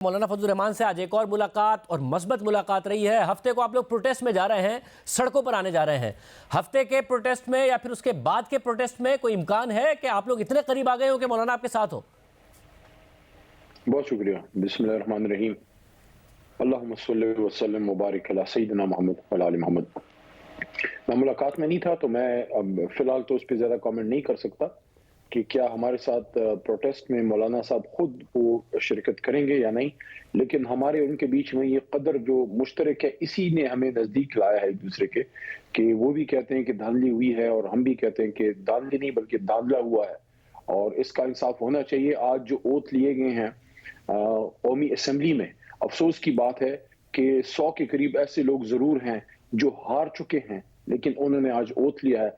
मौलाना फजल रहमान से आज एक और मुलाकात और मस्बत मुलाकात रही है। हफ्ते को आप लोग प्रोटेस्ट में जा रहे हैं, सड़कों पर आने जा रहे हैं। हफ्ते के प्रोटेस्ट में या फिर उसके बाद के प्रोटेस्ट में कोई इम्कान है कि आप लोग इतने करीब आ गए हो कि मौलाना आपके साथ हो? बहुत शुक्रिया। बिस्मिल्लाहिर्रहमानिर्रहीम। अल्लाहुम्मा सल्लि व सल्लिम व बारिक अला सय्यिदिना मोहम्मद व आलि मोहम्मद। मैं मुलाकात में नहीं था तो मैं अब फिलहाल तो उस पर ज्यादा कमेंट नहीं कर सकता कि क्या हमारे साथ प्रोटेस्ट में मौलाना साहब खुद वो शिरकत करेंगे या नहीं, लेकिन हमारे उनके बीच में ये कदर जो मुश्तरक है इसी ने हमें नजदीक लाया है एक दूसरे के, कि वो भी कहते हैं कि धांधली हुई है और हम भी कहते हैं कि धांधली नहीं बल्कि दांधला हुआ है और इसका इंसाफ होना चाहिए। आज जो ओथ लिए गए हैं कौमी असेंबली में, अफसोस की बात है कि 100 के करीब ऐसे लोग जरूर हैं जो हार चुके हैं, लेकिन उन्होंने आज ओथ लिया है।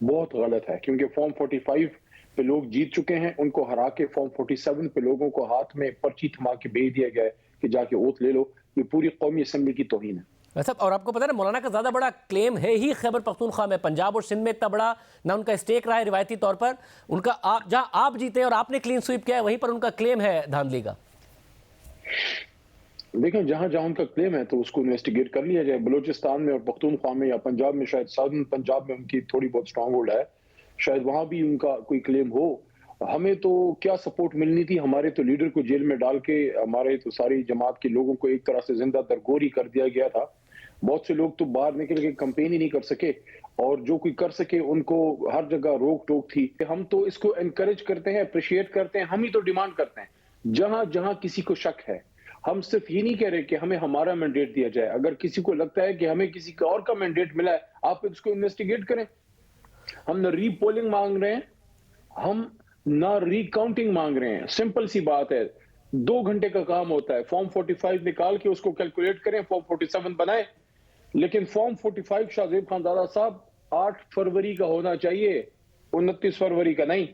बहुत गलत है क्योंकि फॉर्म 45 पे लोग जीत चुके हैं, उनको हरा के फॉर्म 47 पे लोगों को हाथ में पर्ची थमा के भेज दिया गया है कि जाके ओथ ले लो। ये पूरी कौमी असेंबली की तौहीन है। वैसे और आपको पता है मौलाना का ज्यादा बड़ा क्लेम है ही खैबर पख्तूनख्वा में, पंजाब और सिंध में इतना बड़ा ना उनका स्टेक रहा है रिवायती तौर पर। उनका आप जहां आप जीते और आपने क्लीन स्वीप किया है वहीं पर उनका क्लेम है धांधली का। देखें, जहां जहां उनका क्लेम है तो उसको इन्वेस्टिगेट कर लिया जाए। बलूचिस्तान में और पख्तूनख्वा में या पंजाब में, शायद साउदर्न पंजाब में उनकी थोड़ी बहुत स्ट्रांग होल्ड है, शायद वहां भी उनका कोई क्लेम हो। हमें तो क्या सपोर्ट मिलनी थी, हमारे तो लीडर को जेल में डाल के हमारे तो सारी जमात के लोगों को एक तरह से जिंदा दरगोरी कर दिया गया था। बहुत से लोग तो बाहर निकल के कंपेन ही नहीं कर सके और जो कोई कर सके उनको हर जगह रोक टोक थी। हम तो इसको एनकरेज करते हैं, अप्रिशिएट करते हैं, हम ही तो डिमांड करते हैं जहां जहां किसी को शक है। हम सिर्फ ये नहीं कह रहे कि हमें हमारा मैंडेट दिया जाए, अगर किसी को लगता है कि हमें किसी का और का मैंडेट मिला है आप इसको इन्वेस्टिगेट करें। हम न रीपोलिंग मांग रहे हैं, हम ना रिकाउंटिंग मांग रहे हैं। सिंपल सी बात है, 2 घंटे का काम होता है। फॉर्म 45 निकाल के उसको कैलकुलेट करें, फॉर्म 47 बनाए, लेकिन फॉर्म 45 शाहजेब खान दादा साहब 8 फरवरी का होना चाहिए, 29 फरवरी का नहीं।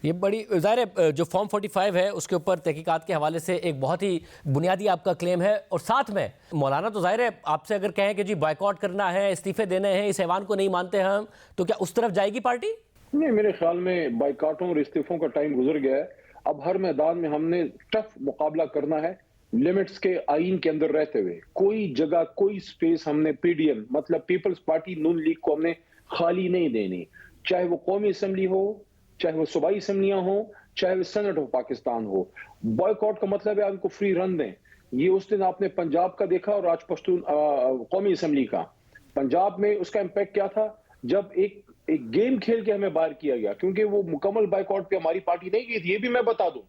ये बड़ी ज़ाहिर है जो फॉर्म 45 है उसके ऊपर तहकीकात के हवाले से एक बहुत ही बुनियादी आपका क्लेम है। और साथ में मौलाना तो ज़ाहिर है आपसे अगर कहें कि जी बॉयकॉट करना है, इस्तीफे देने हैं, इस ऐवान को नहीं मानते हम, तो क्या उस तरफ जाएगी पार्टी? नहीं, मेरे ख्याल में बाइकाटों और इस्तीफों का टाइम गुजर गया है। अब हर मैदान में हमने टफ मुकाबला करना है, लिमिट्स के आईन के अंदर रहते हुए। कोई जगह, कोई स्पेस हमने पीडीएम मतलब पीपल्स पार्टी नून लीग को हमने खाली नहीं देनी, चाहे वो कौमी असेंबली हो, चाहे वो सूबाई असेंबलियां हो, चाहे वो सेनेट ऑफ पाकिस्तान हो। बॉयकॉट का मतलब है उनको फ्री रन दें। ये उस दिन आपने पंजाब का देखा और आज पश्तून कौमी असेंबली का। पंजाब में उसका इंपैक्ट क्या था, जब एक गेम खेल के हमें बाहर किया गया, क्योंकि वो मुकम्मल बाइकआउट पे हमारी पार्टी नहीं गई थी। ये भी मैं बता दूं,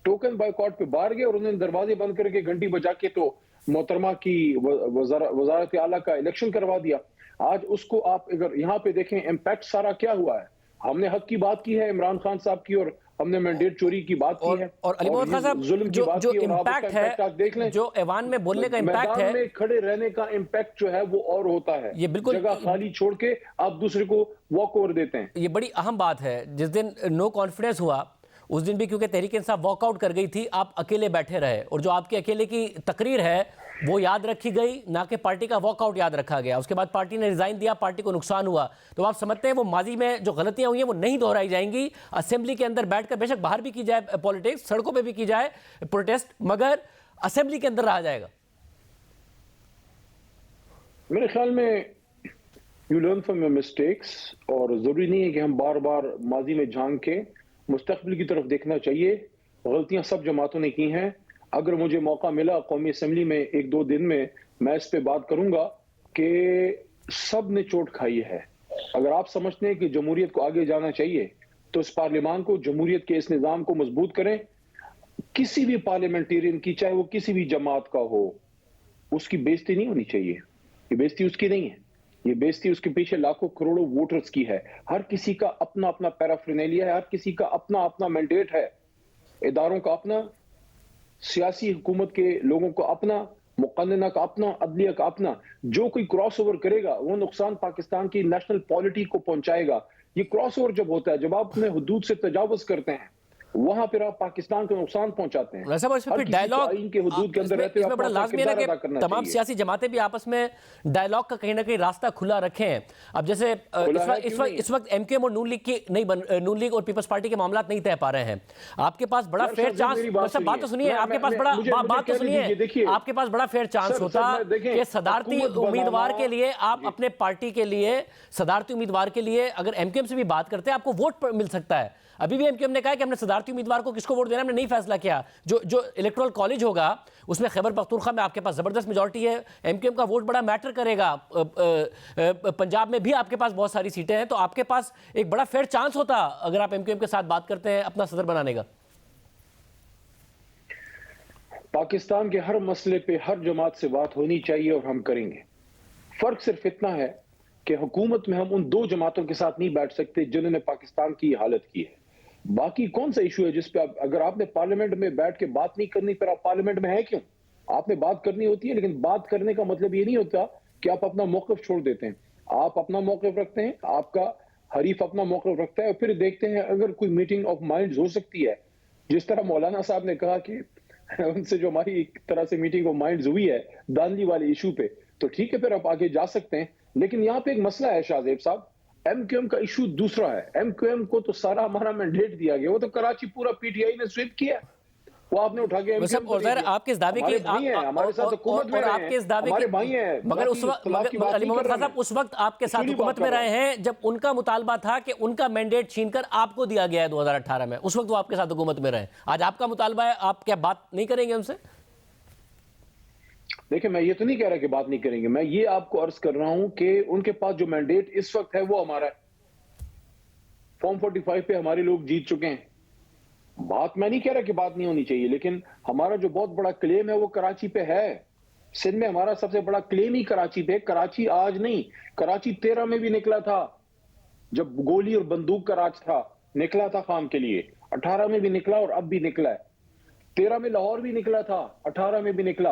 टोकन बाइकआउट पे बाहर गए और उन्होंने दरवाजे बंद करके घंटी बजा के तो मोहतरमा की वजारत आला का इलेक्शन करवा दिया। आज उसको आप अगर यहाँ पे देखें इम्पैक्ट सारा क्या हुआ है। हमने हक की बात की है इमरान खान साहब की, और हमने मैंडेट चोरी की बात की है, और अली मोहम्मद खान साहब जुल्म की बात की, और इम्पैक्ट है, देख लें जो ऐवान में बोलने का इम्पैक्ट है, मैदान में खड़े रहने का इम्पैक्ट जो है वो और होता है। ये बिल्कुल जगह खाली छोड़ के आप दूसरे को वॉक ओवर देते हैं। ये बड़ी अहम बात है। जिस दिन नो कॉन्फिडेंस हुआ उस दिन भी क्योंकि तहरीक इंसाफ वॉकआउट कर गई थी, आप अकेले बैठे रहे और जो आपके अकेले की तकरीर है वो याद रखी गई, ना कि पार्टी का वॉकआउट याद रखा गया। उसके बाद पार्टी ने रिजाइन दिया, पार्टी को नुकसान हुआ। तो आप समझते हैं वो माजी में जो गलतियां हुई हैं वो नहीं दोहराई जाएंगी। असेंबली के अंदर बैठकर बेशक बाहर भी की जाए पॉलिटिक्स, सड़कों पे भी की जाए प्रोटेस्ट, मगर असेंबली के अंदर रहा जाएगा। मेरे ख्याल में you learn from your mistakes, और जरूरी नहीं है कि हम बार बार माजी में झांक के मुस्तकबिल की तरफ देखना चाहिए। गलतियां सब जमातों ने की हैं। अगर मुझे मौका मिला कौमी असेंबली में 1-2 दिन में, मैं इस पे बात करूंगा कि सब ने चोट खाई है। अगर आप समझते हैं कि जमहूरियत को आगे जाना चाहिए तो इस पार्लियामान को, जमहूरियत के इस निज़ाम को मजबूत करें। किसी भी पार्लियामेंटेरियन की, चाहे वो किसी भी जमात का हो, उसकी बेइज्जती नहीं होनी चाहिए। ये बेइज्जती उसकी नहीं है, ये बेइज्जती उसके पीछे लाखों करोड़ों वोटर्स की है। हर किसी का अपना अपना पैराफर्नेलिया है, हर किसी का अपना अपना मैंडेट है, इदारों का अपना, सियासी हुकूमत के लोगों को अपना, मुक़न्नना का अपना, अदलिया का अपना। जो कोई क्रॉस ओवर करेगा वो नुकसान पाकिस्तान की नेशनल पॉलिटी को पहुंचाएगा। ये क्रॉस ओवर जब होता है, जब आप अपने हुदूद से तजावुज़ करते हैं, वहां पर आप पाकिस्तान को नुकसान पहुंचाते हैं। वैसे इसमें हर फिर किसी को डायलॉग आइन के हुदूद के अंदर रहते हुए इसमें बड़ा अपना लाजमी है ना किरदार अदा कि करना तमाम चाहिए। सियासी जमातें भी आपस में डायलॉग का कहीं ना कहीं रास्ता खुला रखें। अब जैसे इस वक्त एमकेएम और नून लीग की नून लीग और पीपल्स पार्टी के मामला नहीं तय पा रहे हैं। आपके पास बड़ा फेयर चांस, बात तो सुनिए, आपके पास बड़ा बात तो सुनिए, आपके पास बड़ा फेयर चांस होता कि सदारती उम्मीदवार के लिए, आप अपने पार्टी के लिए सदारती उम्मीदवार के लिए अगर एमकेएम से भी बात करते हैं आपको वोट मिल सकता है। अभी भी एमकेएम ने कहा कि हमने सदारती उम्मीदवार को किसको वोट देना हमने नहीं फैसला किया। जो इलेक्टोरल कॉलेज होगा उसमें खैबर पख्तूनख्वा में आपके पास जबरदस्त मेजॉरिटी है, एमकेएम का वोट बड़ा मैटर करेगा। पंजाब में भी आपके पास बहुत सारी सीटें हैं, तो आपके पास एक बड़ा फेयर चांस होता अगर आप एमकेएम के साथ बात करते हैं अपना सदर बनाने का। पाकिस्तान के हर मसले पे हर जमात से बात होनी चाहिए और हम करेंगे। फर्क सिर्फ इतना है कि हुकूमत में हम उन दो जमातों के साथ नहीं बैठ सकते जिन्होंने पाकिस्तान की हालत की है। बाकी कौन सा इशू है जिस पे अगर आपने पार्लियामेंट में बैठ के बात नहीं करनी, फिर आप पार्लियामेंट में है क्यों? आपने बात करनी होती है, लेकिन बात करने का मतलब ये नहीं होता कि आप अपना मौकफ छोड़ देते हैं। आप अपना मौकफ रखते हैं, आपका हरीफ अपना मौकफ रखता है, और फिर देखते हैं अगर कोई मीटिंग ऑफ माइंड्स हो सकती है। जिस तरह मौलाना साहब ने कहा कि उनसे जो हमारी एक तरह से मीटिंग ऑफ माइंड्स हुई है दांडी वाले इशू पे, तो ठीक है, फिर आप आगे जा सकते हैं। लेकिन यहाँ पे एक मसला है शाहजेब साहब, एमक्यूएम का इशू दूसरा है। एमक्यूएम को तो सारा हमारा मैंडेट दिया गया, वो तो कराची पूरा पीटीआई ने स्वीप किया, वो आपने उठा के एमक्यूएम को दिया। आपके इस दावे की हमारे साथ हुकूमत में आपके इस दावे हमारे भाई हैं, मगर उस वक्त अली मोहम्मद खान साहब उस वक्त आपके साथ हुकूमत में रहे हैं जब उनका मुतालबा था कि उनका मैंडेट छीनकर आपको दिया गया है 2018 में, उस वक्त वो आपके साथ हुकूमत में रहे। आज आपका मुतालबा है, आप क्या बात नहीं करेंगे उनसे? देखिए, मैं ये तो नहीं कह रहा कि बात नहीं करेंगे, मैं ये आपको अर्ज कर रहा हूं कि उनके पास जो मैंडेट इस वक्त है वो हमारा है। फॉर्म 45 पे हमारे लोग जीत चुके हैं। बात मैं नहीं कह रहा कि बात नहीं होनी चाहिए, लेकिन हमारा जो बहुत बड़ा क्लेम है वो कराची पे है। सिंध में हमारा सबसे बड़ा क्लेम ही कराची पे। कराची आज नहीं, कराची 13 में भी निकला था, जब गोली और बंदूक का राज था, निकला था काम के लिए। 18 में भी निकला और अब भी निकला है। 13 में लाहौर भी निकला था, 18 में भी निकला।